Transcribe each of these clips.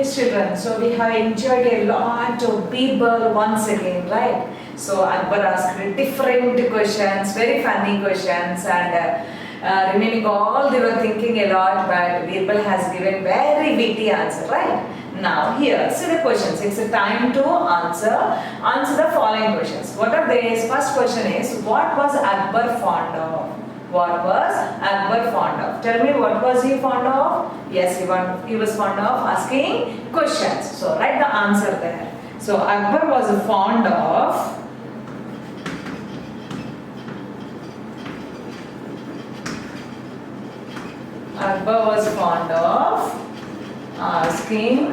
Yes, children. So we have enjoyed a lot of Birbal once again, right? So Akbar asked different questions, very funny questions, and remaining all they were thinking a lot, but Birbal has given very witty answer, right? Now here, see the questions. It's a time to answer the following questions. What are these? First question is, what was Akbar fond of? What was Akbar fond of? Tell me, what was he fond of? Yes, he was fond of asking questions. So write the answer there. So Akbar was fond of asking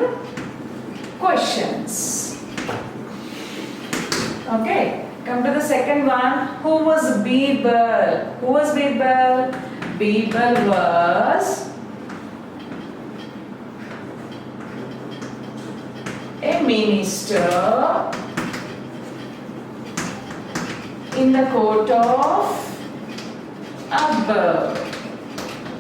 questions. Okay. Come to the second one. Who was Birbal? Who was Birbal? Birbal was a minister in the court of Akbar.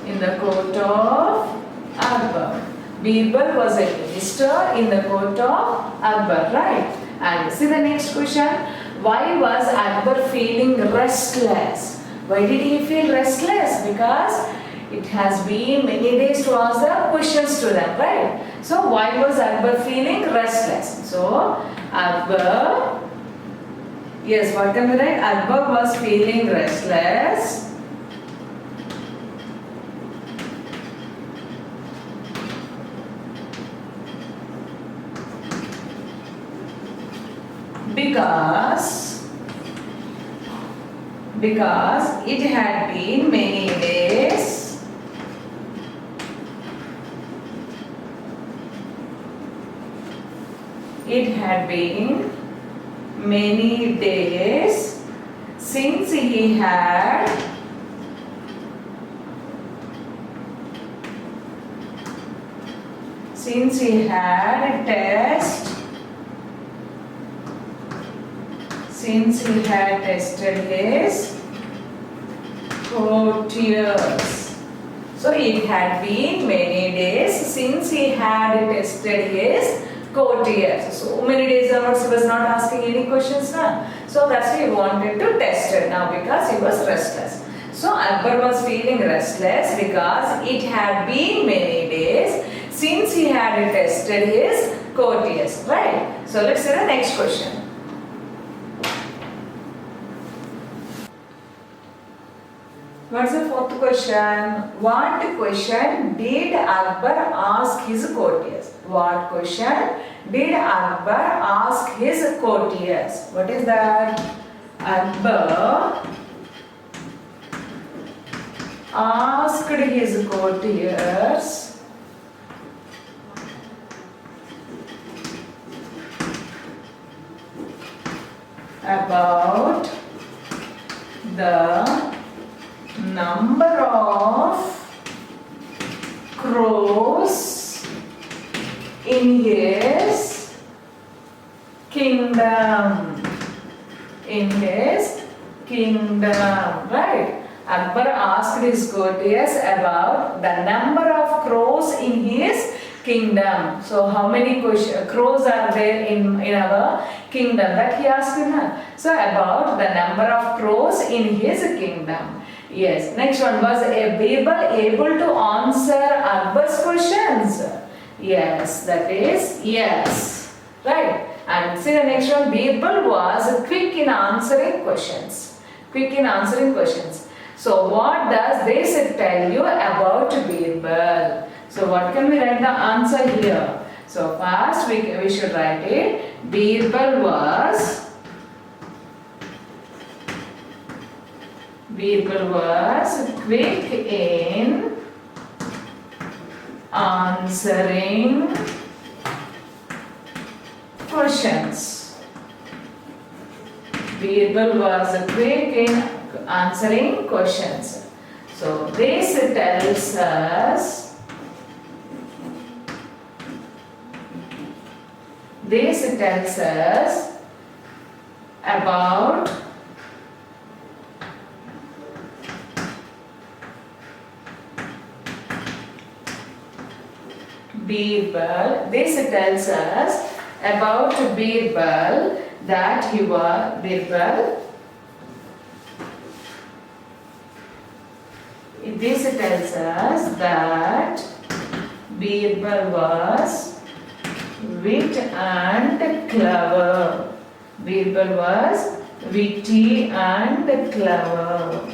In the court of Akbar. Birbal was a minister in the court of Akbar, right? And see the next question. Why was Akbar feeling restless? Why did he feel restless? Because it has been many days to ask the questions to them, right? So why was Akbar feeling restless? So Akbar, yes, what can we write? Akbar was feeling restless because it had been many days since he had tested his courtiers. So it had been many days since he had tested his courtiers. So many days onwards he was not asking any questions now. So that's why he wanted to test it now because he was restless. So Akbar was feeling restless because it had been many days since he had tested his courtiers. Right? So let's see the next question. What's the fourth question? What question did Akbar ask his courtiers? What question did Akbar ask his courtiers? What is that? Akbar asked his courtiers about the number of crows in his kingdom. Right? Akbar asked his courtiers about the number of crows in his kingdom. So how many crows are there in our kingdom? That he asked him. So about the number of crows in his kingdom. Yes. Next one, was Birbal able to answer Akbar's questions? Yes, that is yes. Right. And see the next one, Birbal was quick in answering questions. So what does this tell you about Birbal? So what can we write the answer here? So first we should write it. Birbal was quick in answering questions. Birbal was quick in answering questions. So this tells us about Birbal. This tells us about Birbal that he was Birbal. This tells us that Birbal was wit and clever. Birbal was witty and clever.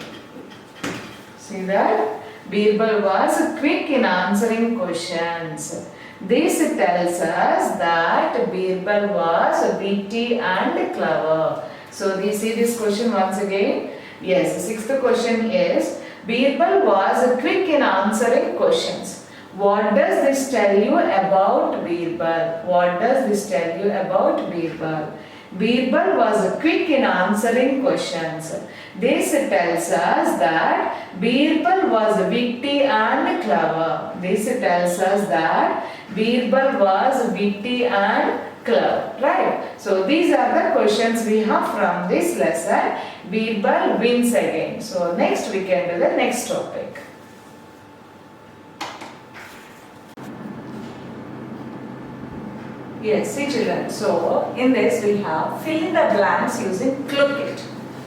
See that? Birbal was quick in answering questions. This tells us that Birbal was witty and clever. So, do you see this question once again? Yes, the sixth question is Birbal was quick in answering questions. What does this tell you about Birbal? What does this tell you about Birbal? Birbal was quick in answering questions. This tells us that Birbal was witty and clever. This tells us that Birbal was witty and clever. Right? So these are the questions we have from this lesson. Birbal wins again. So next we can do the next topic. Yes, see children. So in this we have fill in the blanks using clue kit.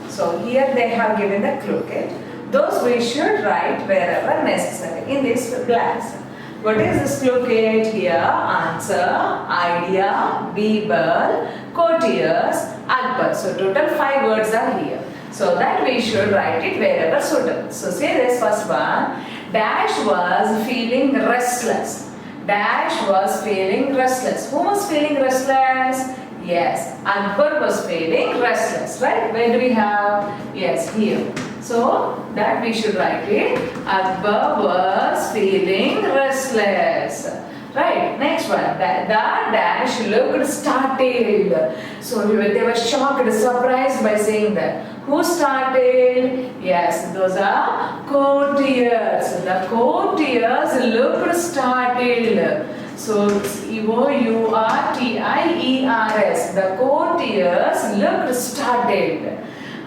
So here they have given the clue kit. Those we should write wherever necessary in these blanks. What is this clue kit? Here answer, idea, Birbal, courtiers, Akbar. So total 5 words are here. So that we should write it wherever suitable. So say this first one. Dash was feeling restless. Dash was feeling restless. Who was feeling restless? Yes, Akbar was feeling restless, right? Where do we have? Yes, here. So that we should write it. Akbar was feeling restless. Right, next one. The dash looked startled. So they were shocked, surprised by saying that. Who started? Yes, those are courtiers. The courtiers looked startled. So courtiers. The courtiers looked startled.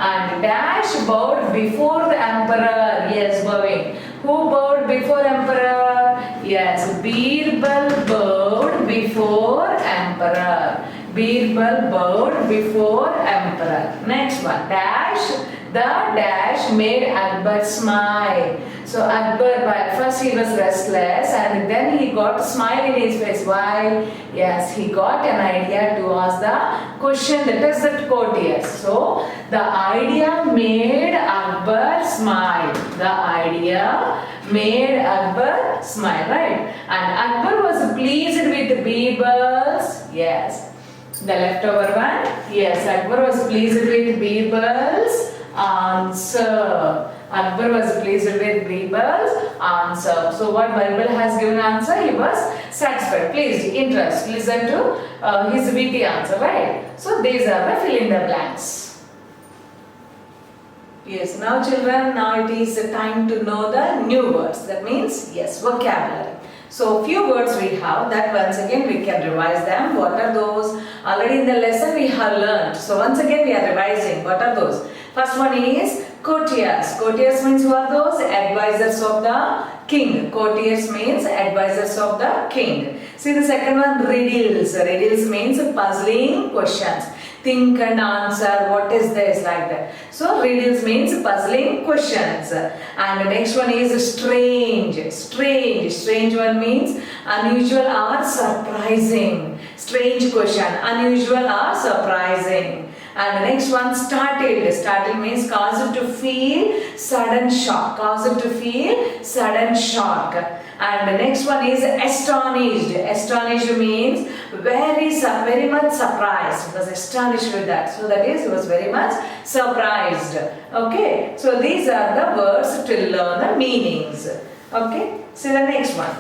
And dash bowed before the emperor. Yes, bowing. Who bowed before emperor? Yes, Birbal bowed before emperor. Birbal bowed before emperor. Next one. Dash. The dash made Akbar smile. So Akbar, first he was restless and then he got a smile in his face. Why? Yes, he got an idea to ask the question, that is the courtiers. So the idea made Akbar smile. The idea made Akbar smile, right? And Akbar was pleased with Birbal's, yes, the leftover one. Yes, Akbar was pleased with Birbal's answer. Akbar was pleased with Birbal's answer. So what Birbal has given answer? He was satisfied, pleased, interest. Listen to his witty answer, right? So these are the fill in the blanks. Yes, now children, now it is time to know the new words. That means, yes, vocabulary. So few words we have, that once again we can revise them. What are those? Already in the lesson we have learned. So once again we are revising. What are those? First one is courtiers. Courtiers means who are those? Advisors of the king. Courtiers means advisors of the king. See the second one, riddles. Riddles means puzzling questions. Think and answer, what is this, like that. So riddles means puzzling questions. And the next one is strange. Strange one means unusual or surprising. Strange question, unusual or surprising. And the next one, startled. Startled means caused to feel sudden shock. Caused to feel sudden shock. And the next one is astonished. Astonished means very much surprised. He was astonished with that. So that is, he was very much surprised. Okay. So these are the words to learn the meanings. Okay. So the next one.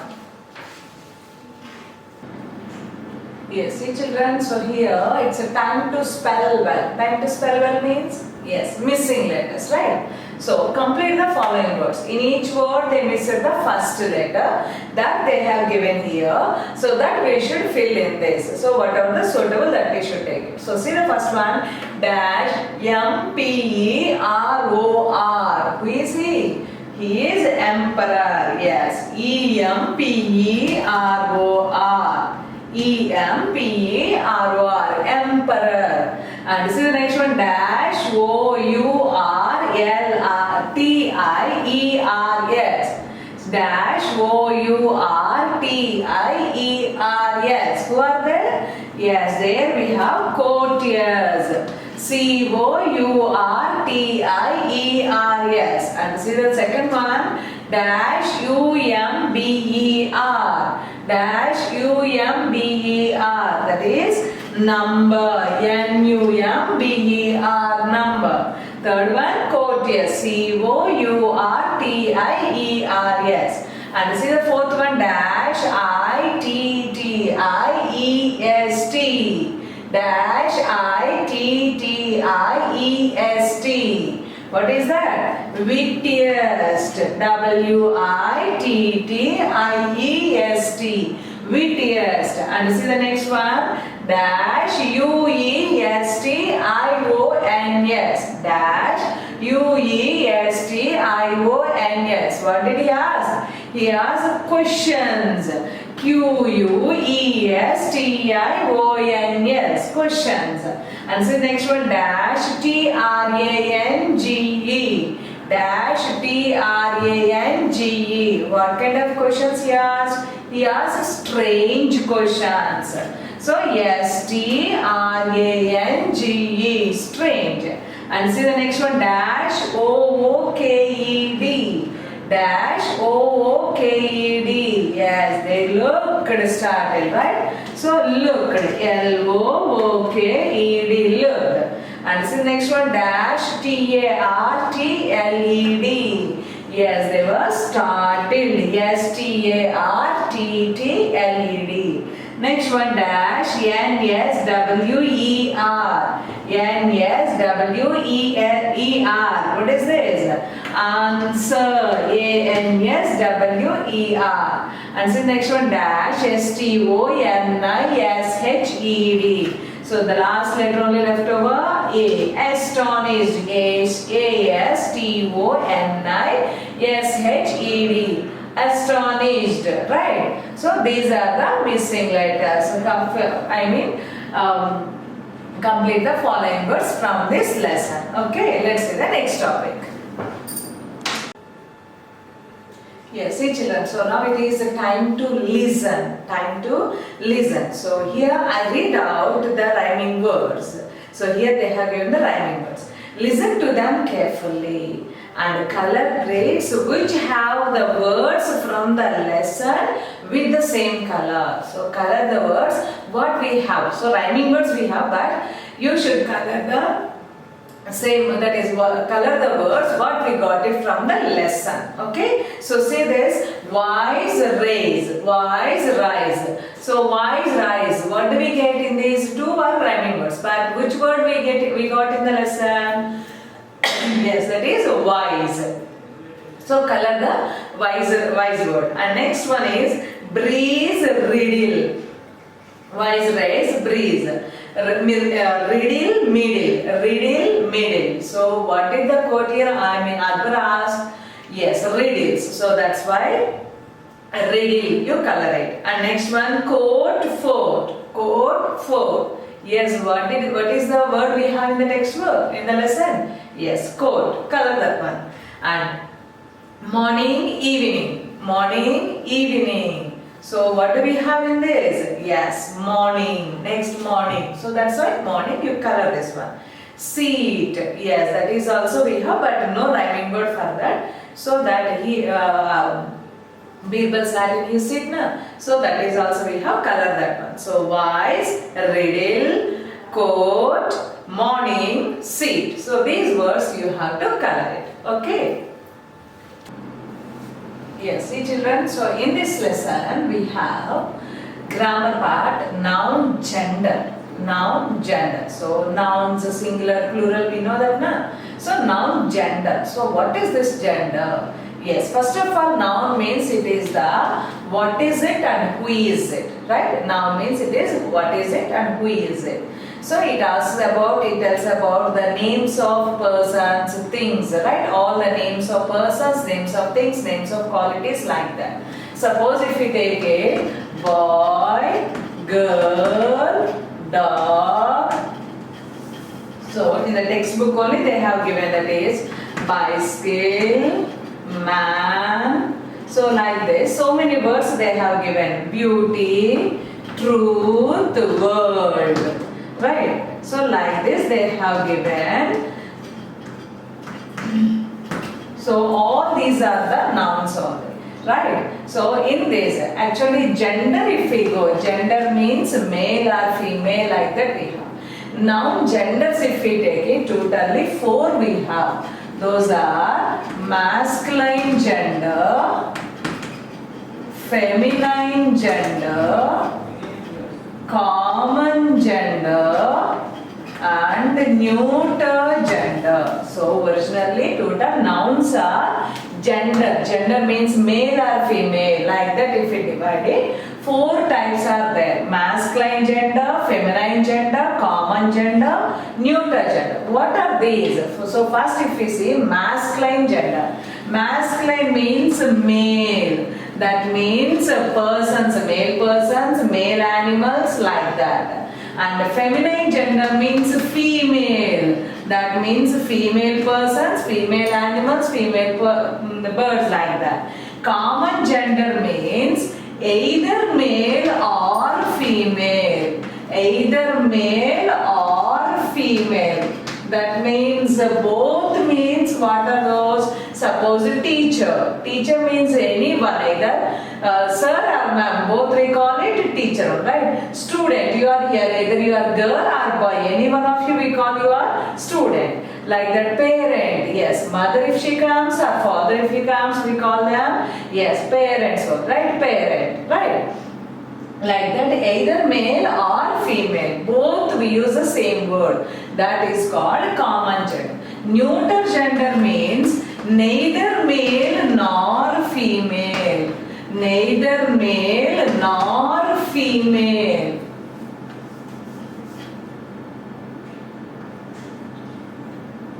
Yes, see children, so here it's a time to spell well. Time to spell well means, yes, missing letters, right? So complete the following words. In each word they missed the first letter that they have given here. So that we should fill in this. So whatever the suitable that we should take. So see the first one, dash, M-P-E-R-O-R. Who is he? He is emperor. Yes. E-M-P-E-R-O-R. E-M-P-E-R-O-R. Emperor. And this is the next one. Dash O-U-R-L-R-T-I-E-R-S. Dash O-U-R-T-I-E-R-S. Who are there? Yes, there we have courtiers. C-O-U-R-T-I-E-R-S. And see the second one. Dash U-M-B-E-R. Dash U-M-B-E-R. That is number. N-U-M-B-E-R. Number. Third one, courtiers. C-O-U-R-T-I-E-R-S. And see the fourth one. Dash I-T-T-I-E-S-T. Dash I-T-T-I-E-S-T. What is that? Wittiest. W-I-T-T-I-E-S-T. Wittiest. And see the next one. Dash U-E-S-T-I-O-N-S. Dash U-E-S-T-I-O-N-S. What did he ask? He asked questions. Q-U-E-S-T-I-O-N-S. Questions. And see the next one. Dash T-R-A-N-G-E. Dash T-R-A-N-G-E. What kind of questions he asked? He asked strange questions. So S-T-R-A-N-G-E. Strange. And see the next one. Dash O-O-K-E-D. Dash O-O-K-E-D. Yes, they looked started, right? So looked. L-O-O-K-E-D. Looked. And see the next one. Dash T-A-R-T-L-E-D. Yes, they were startled. S-T-A-R-T-T-L-E-D. Next one. Dash N-S-W-E-R. N-S-W-E-R. What is this? Answer. A-N-S-W-E-R. And see the next one. Dash S-T-O-N-I-S-H-E-D. So the last letter only left over. A. Astonished. A-S-T-O-N-I-S-H-E-D. Astonished. Right. So these are the missing letters. Complete the following words from this lesson. Okay, let's see the next topic. Yes, see children, so now it is time to listen. Time to listen. So here I read out the rhyming words. So here they have given the rhyming words. Listen to them carefully and color grades which have the words from the lesson with the same color. So color the words what we have. So rhyming words we have, but you should color the same, that is color the words what we got it from the lesson. Okay, so say this: wise raise, wise rise. So wise rise, what do we get in these two are rhyming words, but which word we got in the lesson? Yes, that is wise. So color the wise word. And next one is breeze riddle. Wise rise, breeze. Riddle, middle. So what did the courtier, Akbar asked? Yes, riddles. So that's why riddle, you color it. And next one, court, fort. Court, fort. Yes, what is the word we have in the textbook, in the lesson? Yes, court. Color that one. And morning, evening. Morning, evening. So what do we have in this? Yes, morning. Next morning. So that's why morning you color this one. Seat. Yes, that is also we have, but no rhyming word for that. So that he Birbal sat in his seat now. So that is also we have color that one. So wise, riddle, coat, morning, seat. So these words you have to color it. Okay. Yes, see children, so in this lesson we have grammar part, noun, gender. Noun, gender. So nouns, singular, plural, we know that now. So noun, gender. So what is this gender? Yes, first of all, noun means it is the what is it and who is it, right? Noun means it is what is it and who is it. So it tells about the names of persons, things, right? All the names of persons, names of things, names of qualities, like that. Suppose if we take a boy, girl, dog. So in the textbook only they have given that is bicycle, man. So like this, so many words they have given. Beauty, truth, world. Right? So like this they have given. So all these are the nouns only. Right? So in this, actually gender, if we go, gender means male or female, like that we have. Now genders, if we take it, totally 4 we have. Those are masculine gender, feminine gender, common gender, and neuter gender. So originally total nouns are gender. Gender means male or female, like that if we divide it. 4 types are there: masculine gender, feminine gender, common gender, neuter gender. What are these? So first if we see masculine gender. Masculine means male. That means persons, male animals, like that. And feminine gender means female. That means female persons, female animals, female birds, like that. Common gender means either male or female. Either male or female. That means both means what are those? Suppose a teacher. Teacher means anyone, either sir or ma'am. Both we call it teacher, right? Student, you are here, either you are girl or boy. Any one of you we call you a student. Like that, parent, yes. Mother if she comes, or father if he comes, we call them, yes, parents, right? Parent, right? Like that, either male or female, both we use the same word. That is called common gender. Neuter gender means neither male nor female. Neither male nor female.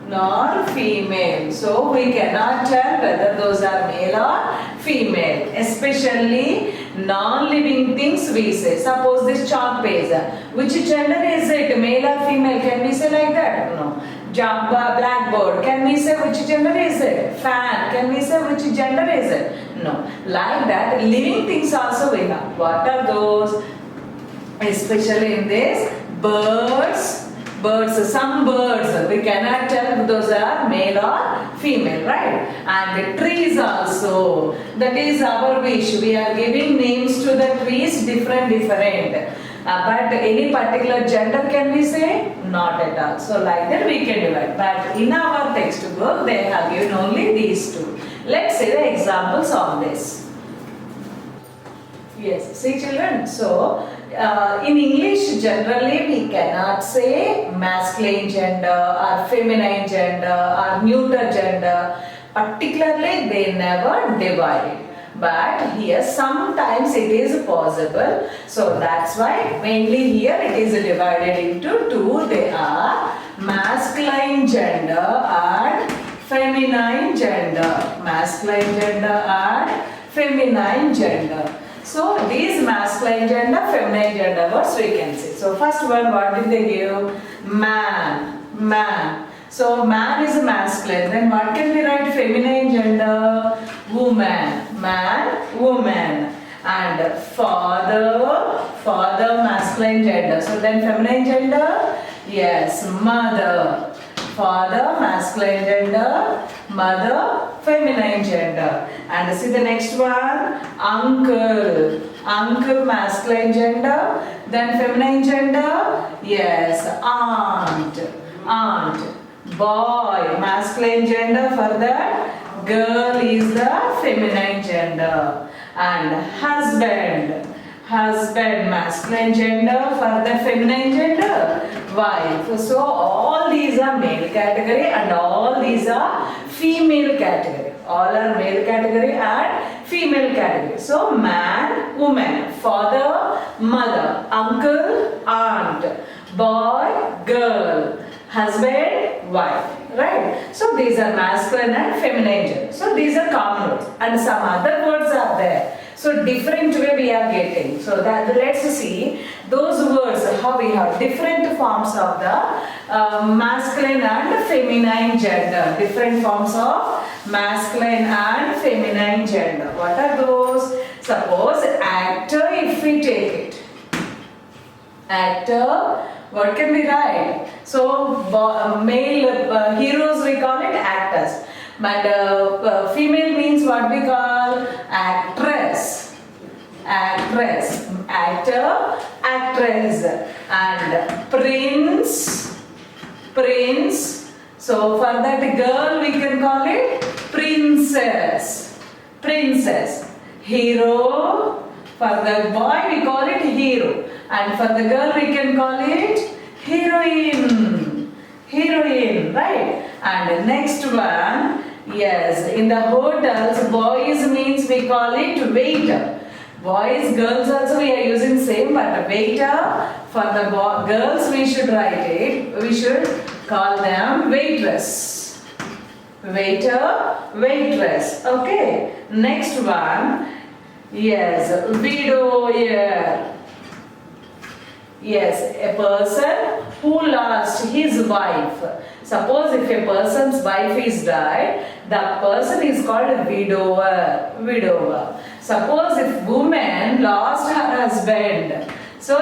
Nor female. So we cannot tell whether those are male or female. Especially non-living things we say. Suppose this chalk page. Which gender is it? Male or female? Can we say like that? No. Blackboard. Can we say which gender is it? Fan. Can we say which gender is it? No. Like that, living things also we have. What are those? Especially in this, birds. Some birds, we cannot tell those are male or female, right? And trees also. That is our wish. We are giving names to the trees different. But any particular gender can we say? Not at all. So like that we can divide. But in our textbook they have given only these 2. Let's see the examples on this. Yes, see children. So in English generally we cannot say masculine gender or feminine gender or neuter gender. Particularly they never divide it. But here sometimes it is possible. So that's why mainly here it is divided into 2. They are masculine gender and feminine gender. Masculine gender and feminine gender. So these masculine gender, feminine gender words we can see. So first one, what did they give? Man. So man is masculine. Then what can we write? Feminine gender, woman. Man, woman. And father masculine gender. So then feminine gender, yes, mother. Father masculine gender, mother feminine gender. And see the next one, uncle masculine gender, then feminine gender, yes, aunt. Boy masculine gender, for that girl is the feminine gender. And husband masculine gender, for the feminine gender, wife. So all these are male category and all these are female category. All are male category and female category. So man, woman, father, mother, uncle, aunt, boy, girl, husband, wife, right? So these are masculine and feminine gender. So these are common words, and some other words are there. So different way we are getting. So that let's see those words how we have different forms of the masculine and feminine gender. Different forms of masculine and feminine gender. What are those? Suppose actor, if we take it. Actor, what can we write? So male heroes we call it actors. But female means what we call actress. Actress, actor, actress, and prince, prince. So for that girl we can call it princess, princess. Hero, for the boy we call it hero, and for the girl we can call it heroine, heroine, right? And next one, yes, in the hotels, boys means we call it waiter. Boys, girls also we are using same, but waiter, for the girls we should write it, we should call them waitress. Waiter, waitress. Okay, next one, yes, widower. Yes, a person who lost his wife. Suppose if a person's wife is died, the person is called a widower. Widower. Suppose if woman lost her husband. So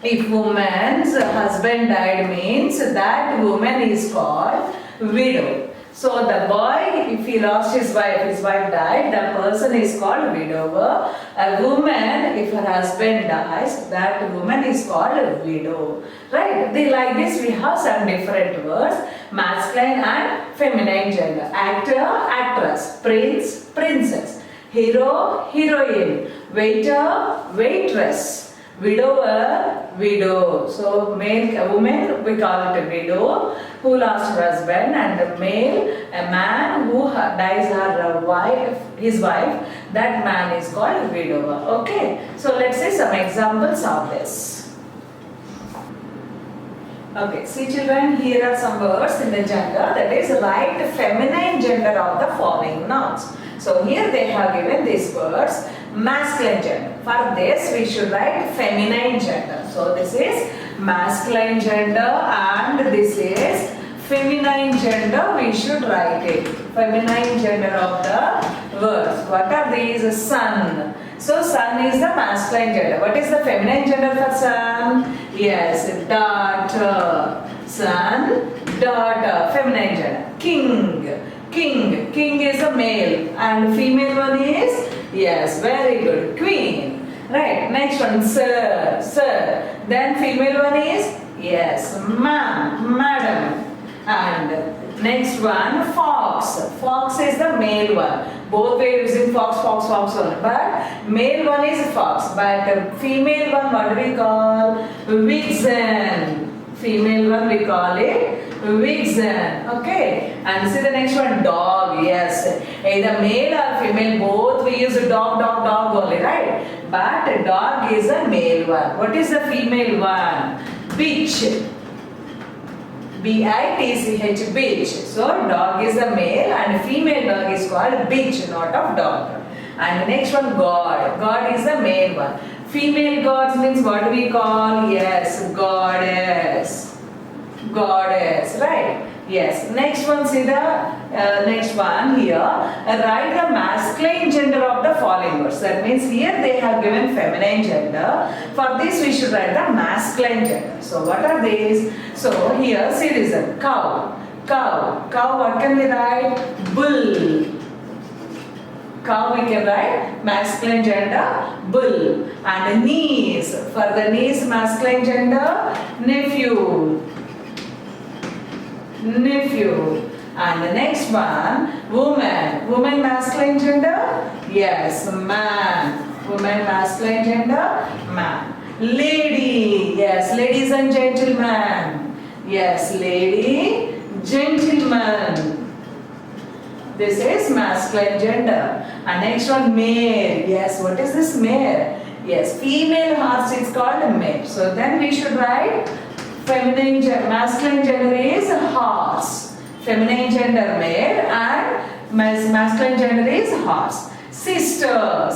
if woman's husband died means that woman is called widow. So the boy, if he lost his wife died, the person is called widower. A woman, if her husband dies, that woman is called a widow. Right? Like this we have some different words. Masculine and feminine gender. Actor, actress. Prince, princess. Hero, heroine. Waiter, waitress. Widower, widow. So male, a woman we call it a widow who lost her husband, and a male, a man who dies her wife, his wife, that man is called widower. Okay, so let's see some examples of this. Okay, see children, here are some words in the gender, that is write feminine gender of the following nouns. So here they have given these words. Masculine gender. For this we should write feminine gender. So this is masculine gender and this is feminine gender. We should write it. Feminine gender of the words. What are these? Son. So son is the masculine gender. What is the feminine gender for son? Yes, daughter. Son, daughter. Feminine gender. King. King. King is a male and female one is, yes, very good, queen. Right, next one, sir, sir. Then female one is, yes, ma'am, madam. And next one, fox. Fox is the male one. Both we are using fox, fox, fox only. But male one is fox. But the female one, what do we call? Vixen. Female one we call it vixen. Okay, and see the next one, dog. Yes, either male or female, both we use dog, dog, dog only, right? But dog is a male one. What is the female one? Bitch. B-I-T-C-H, bitch. So dog is a male and female dog is called bitch, not of dog. And the next one, God. God is the male one. Female gods means what do we call? Yes, goddess. Goddess, right? Yes. Next one, see the next one here. Write the masculine gender of the following words. That means here they have given feminine gender. For this we should write the masculine gender. So what are these? So here, see this one. Cow. Cow. Cow, what can we write? Bull. Cow we can write masculine gender, bull. And niece, for the niece masculine gender, nephew. Nephew. And the next one, woman. Woman masculine gender, yes, man. Woman masculine gender, man. Lady, yes, ladies and gentlemen. Yes, lady, gentleman. This is masculine gender. And next one, mare. Yes, what is this mare? Yes, female horse is called mare. So then we should write masculine gender is horse. Feminine gender mare and masculine gender is horse. Sister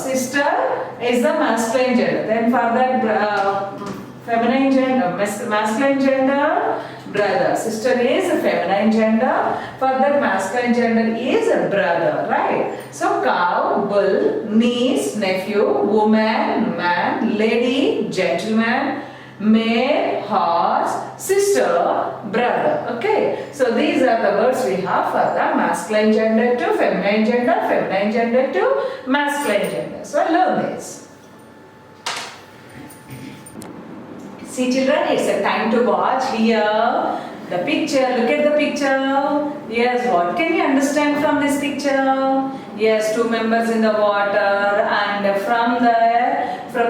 is the masculine gender. Then for that feminine gender, masculine gender, brother. Sister is feminine gender. For that masculine gender is brother, right? So cow, bull, niece, nephew, woman, man, lady, gentleman, mare, horse, sister, brother. Okay, so these are the words we have for the masculine gender to feminine gender to masculine gender. So learn this. See children, it's a time to watch here. The picture, look at the picture. Yes, what can you understand from this picture? Yes, two members in the water, and from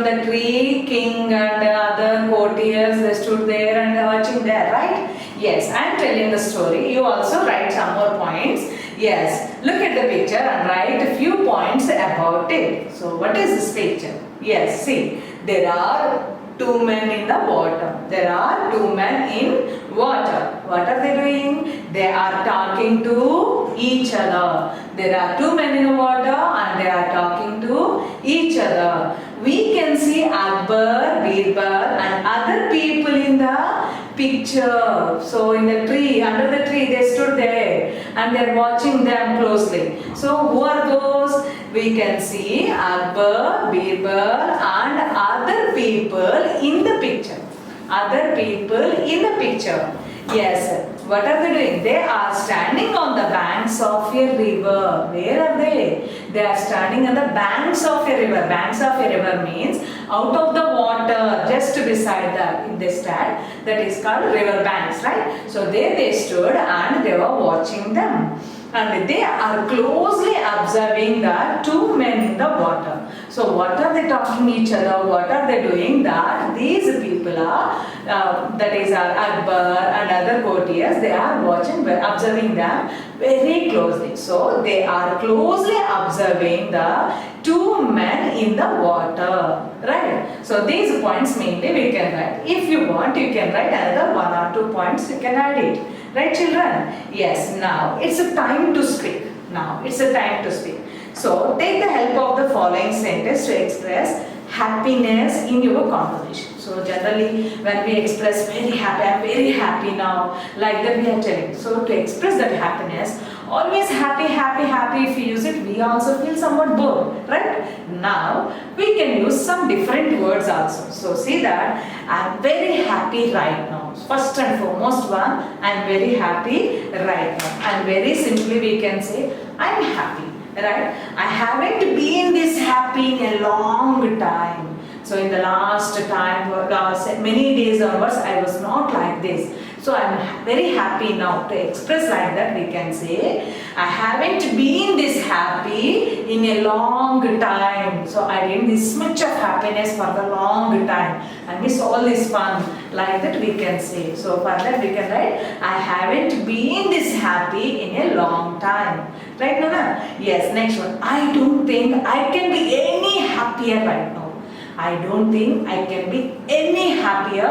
the tree, king and other courtiers, they stood there and watching there, right? Yes, I am telling the story. You also write some more points. Yes, look at the picture and write a few points about it. So, what is this picture? Yes, see, there are two men in the water. There are two men in water. What are they doing? They are talking to each other. There are two men in the water and they are talking to each other. We can see Akbar, Birbal and other people in the picture. So in the tree, under the tree they stood there and they are watching them closely. So who are those? We can see Akbar, Birbal and other people in the picture. Other people in the picture. Yes. What are they doing? They are standing on the banks of a river. Where are they? They are standing on the banks of a river. Banks of a river means out of the water, just beside that. If they stand, that is called river banks, right? So there they stood and they were watching them. And they are closely observing the two men in the water. So what are they talking each other? What are they doing? That these people are, that is Akbar and other courtiers, they are watching, observing them very closely. So they are closely observing the two men in the water, right? So these points mainly we can write. If you want, you can write another 1 or 2 points, you can add it. Right children? Yes, now it's a time to speak. Now it's a time to speak. So take the help of the following sentence to express happiness in your conversation. So generally when we express very happy, I am very happy now, like that we are telling. So to express that happiness, always happy, happy, happy, if we use it, we also feel somewhat bored, right? Now we can use some different words also. So see that I am very happy right now. First and foremost one, I am very happy right now. And very simply we can say I am happy, right? I haven't been this happy in a long time. So in the last time, many days onwards, I was not like this. So I am very happy now. To express like that, we can say, I haven't been this happy in a long time. So I didn't this much of happiness for the long time. I miss all this fun. Like that we can say. So for that we can write, I haven't been this happy in a long time. Right, Nana? Yes, next one. I don't think I can be any happier right now. I don't think I can be any happier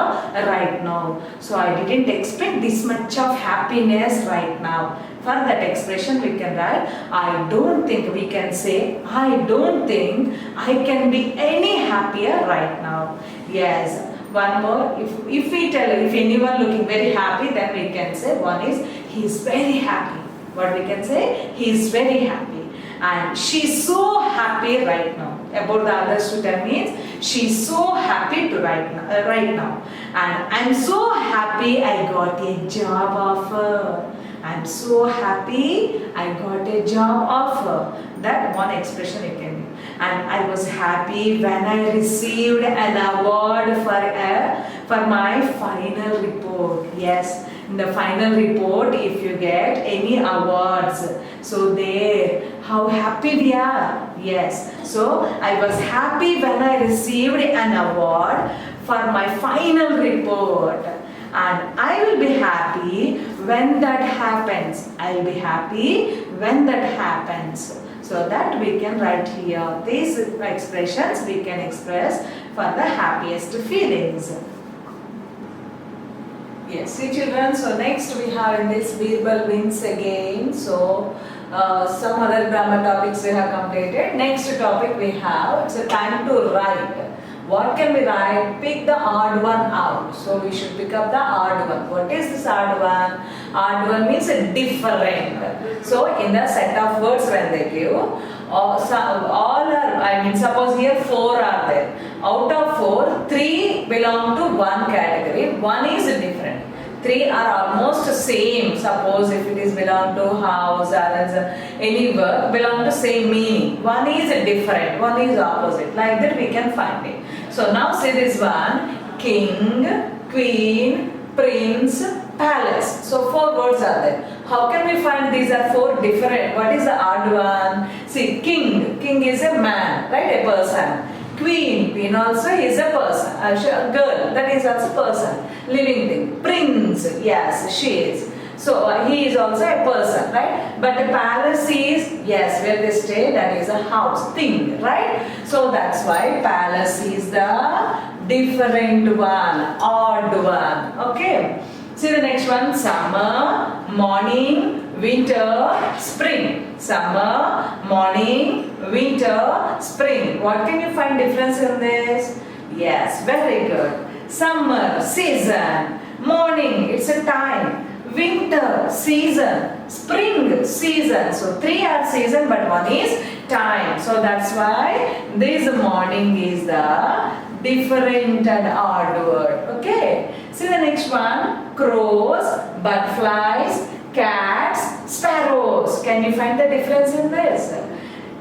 right now. So I didn't expect this much of happiness right now. For that expression we can write, I don't think, we can say, I don't think I can be any happier right now. Yes. One more, if we tell, if anyone looking very happy, then we can say, one is, he is very happy. What we can say? He is very happy. And she is so happy right now. About the others to tell means, she is so happy to right now. And I am so happy I got a job offer. I am so happy I got a job offer. That one expression you can use. And I was happy when I received an award for my final report. Yes, in the final report, if you get any awards, so there, how happy we are. Yes, so I was happy when I received an award for my final report. And I will be happy when that happens. I'll be happy when that happens. So that we can write here. These expressions we can express for the happiest feelings. Yes, see children, so next we have in this Birbal wins again. So some other grammar topics we have completed. Next topic we have, it's a time to write. What can we write? Pick the odd one out. So we should pick up the odd one. What is this odd one? Odd one means different. So in the set of words when they give, all are, suppose here 4 are there. Out of 4, 3 belong to one category. 1 is different. 3 are almost same. Suppose if it is belong to house or any word belong to same meaning. 1 is different, 1 is opposite. Like that we can find it. So now see this one: king, queen, prince, palace. So 4 words are there. How can we find these are 4 different? What is the odd one? See, king. King is a man, right? A person. Queen. Queen also is a person. A girl. That is also person. Living thing. Prince. Yes, she is. So he is also a person, right? But the palace is, yes, where they stay, that is a house, thing, right? So that's why palace is the different one, odd one. Okay. See the next one: summer, morning, winter, spring. Summer, morning, winter, spring. What can you find difference in this? Yes, very good. Summer, season. Morning, it's a time. Winter, season. Spring, season. So 3 are season, but 1 is time. So that's why this morning is the different and odd word. Okay. See the next one: crows, butterflies, cats, sparrows. Can you find the difference in this?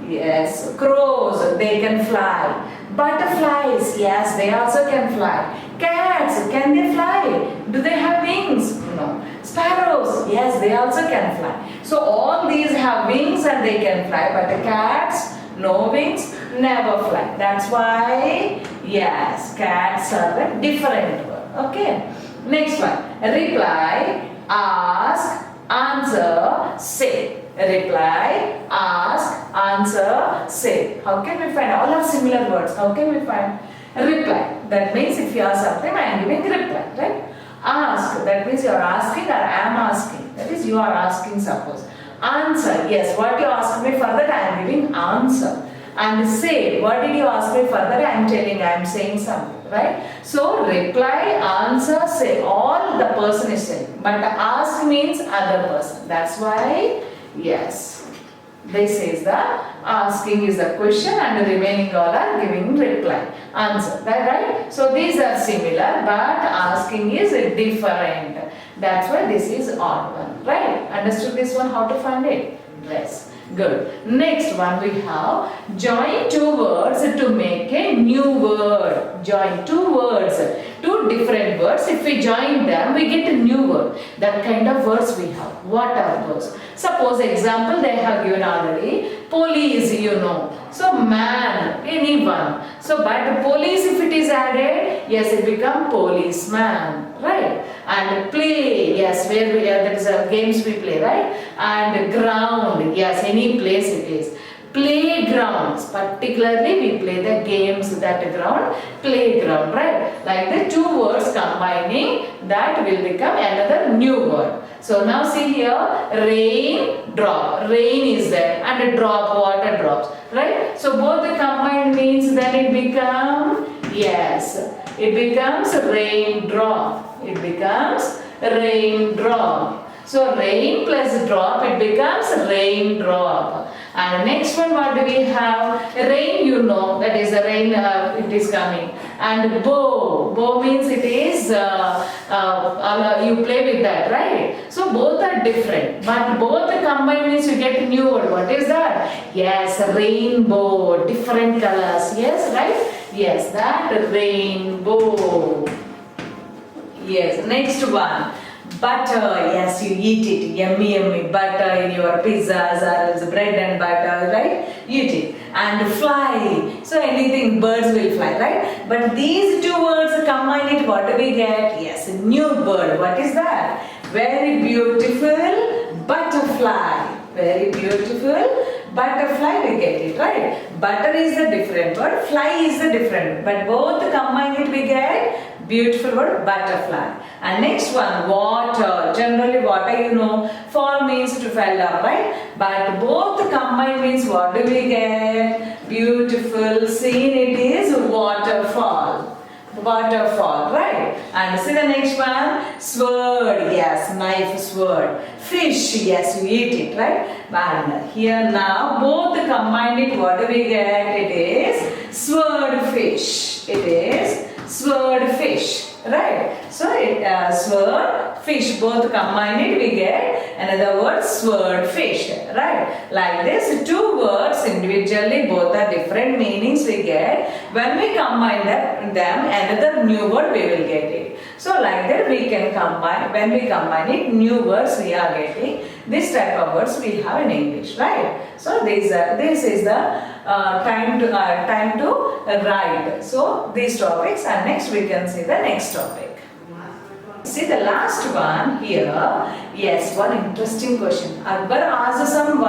Yes, crows, they can fly. Butterflies, yes, they also can fly. Cats, can they fly? Do they have wings? No. Sparrows, yes, they also can fly. So all these have wings and they can fly, but the cats, no wings, never fly. That's why, yes, cats are a different word. Okay. Next one: reply, ask, answer, say. Reply, ask, answer, say. How can we find? All are similar words. How can we find? Reply. That means if you ask something, I am giving reply, right? Ask. That means you are asking or I am asking. That is you are asking, suppose. Answer. Yes, what you ask me for that I am giving answer. And say, what did you ask me further? I am telling, I am saying something, right? So reply, answer, say. All the person is saying. But ask means other person. That's why, yes. This is the asking is the question and the remaining all are giving reply, answer. Right? So these are similar, but asking is different. That's why this is odd one. Right? Understood this one? How to find it? Yes. Good. Next one we have join 2 words to make a new word. Join 2 words, 2 different words. If we join them, we get a new word. That kind of words we have. What are those? Suppose example they have given already. Police, you know. So man, anyone. So but police if it is added, yes, it become policeman, right? And play, yes, where we that is games we play, right? And ground, yes, any place it is. Playgrounds, particularly we play the games that ground, playground, right? Like the 2 words combining, that will become another new word. So now see here, rain, drop. Rain is there and a drop, water drops, right? So both the combined means then it becomes, yes, it becomes raindrop. It becomes raindrop. So rain plus drop, it becomes raindrop. And next one, what do we have? Rain, you know, that is the rain, it is coming. And bow, bow means it is, you play with that, right? So both are different, but both combined means you get a new word. What is that? Yes, rainbow, different colors. Yes, right? Yes, that rainbow. Yes, next one. Butter, yes, you eat it, yummy, yummy, butter in your pizzas or else bread and butter, right? Eat it. And fly, so anything, birds will fly, right? But these 2 words combine it, what do we get? Yes, a new bird. What is that? Very beautiful butterfly. Very beautiful butterfly, we get it, right? Butter is the different word, fly is the different word. But both combine it, we get beautiful word butterfly. And next one, water. Generally water, you know, fall means to fall down, right? But both combined means what do we get? Beautiful scene, it is waterfall. Waterfall, right? And see the next one, sword, yes, knife, sword. Fish, yes, you eat it, right? And here now, both combined it, what do we get? It is sword fish. It is sword fish, right? So, sword fish, both combined it, we get another word, sword fish, right? Like this, two words individually, both are different meanings we get. When we combine them, another new word we will get it. So like that we can combine, when we combine it, new words we are getting. This type of words we have in English, right? So this is the time to write. So these topics, and next we can see the next topic. See the last one here. Yes, one interesting question. Akbar asked some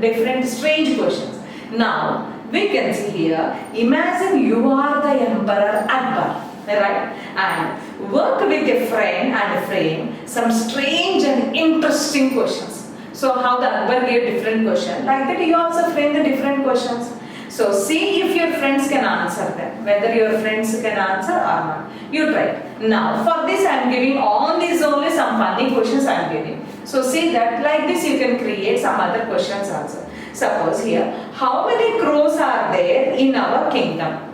different strange questions. Now we can see here. Imagine you are the Emperor Akbar, right? And work with a friend and frame some strange and interesting questions. So how the Akbar gave different questions. Like that you also frame the different questions. So see if your friends can answer them, whether your friends can answer or not. You try. Now for this I am giving all these only some funny questions I am giving. So see that like this you can create some other questions also. Suppose here, how many crows are there in our kingdom?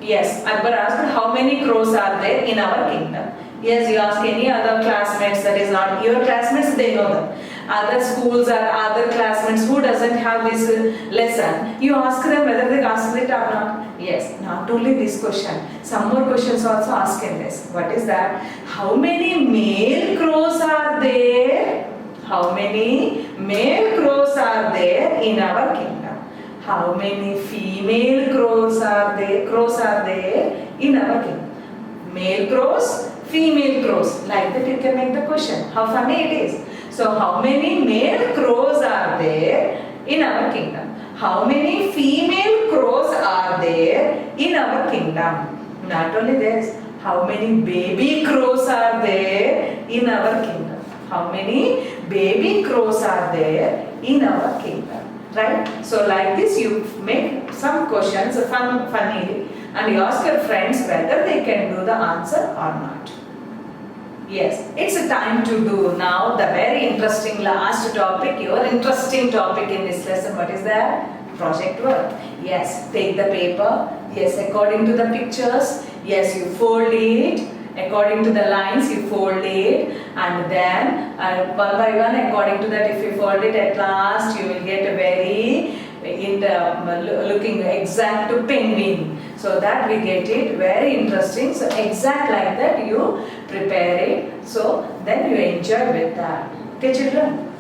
Yes, Akbar asked how many crows are there in our kingdom. Yes, you ask any other classmates that is not your classmates, they know them. Other schools or other classmates who doesn't have this lesson, you ask them whether they asked it or not. Yes, not only this question, some more questions also ask in this. What is that? How many male crows are there? How many male crows are there in our kingdom? How many female crows are there? Crows are there in our kingdom? Male crows, female crows. Like that you can make the question. How funny it is. So how many male crows are there in our kingdom? How many female crows are there in our kingdom? Not only this, how many baby crows are there in our kingdom? How many baby crows are there in our kingdom? Right? So like this you make some questions funny and you ask your friends whether they can do the answer or not. Yes, it's a time to do now the very interesting last topic, your interesting topic in this lesson. What is that? Project work. Yes, take the paper. Yes, according to the pictures. Yes, you fold it. According to the lines, you fold it, and then one by one, according to that, if you fold it, at last you will get a very looking exact to penguin. So that we get it very interesting. So exact like that you prepare it. So then you enjoy with that. Okay, children.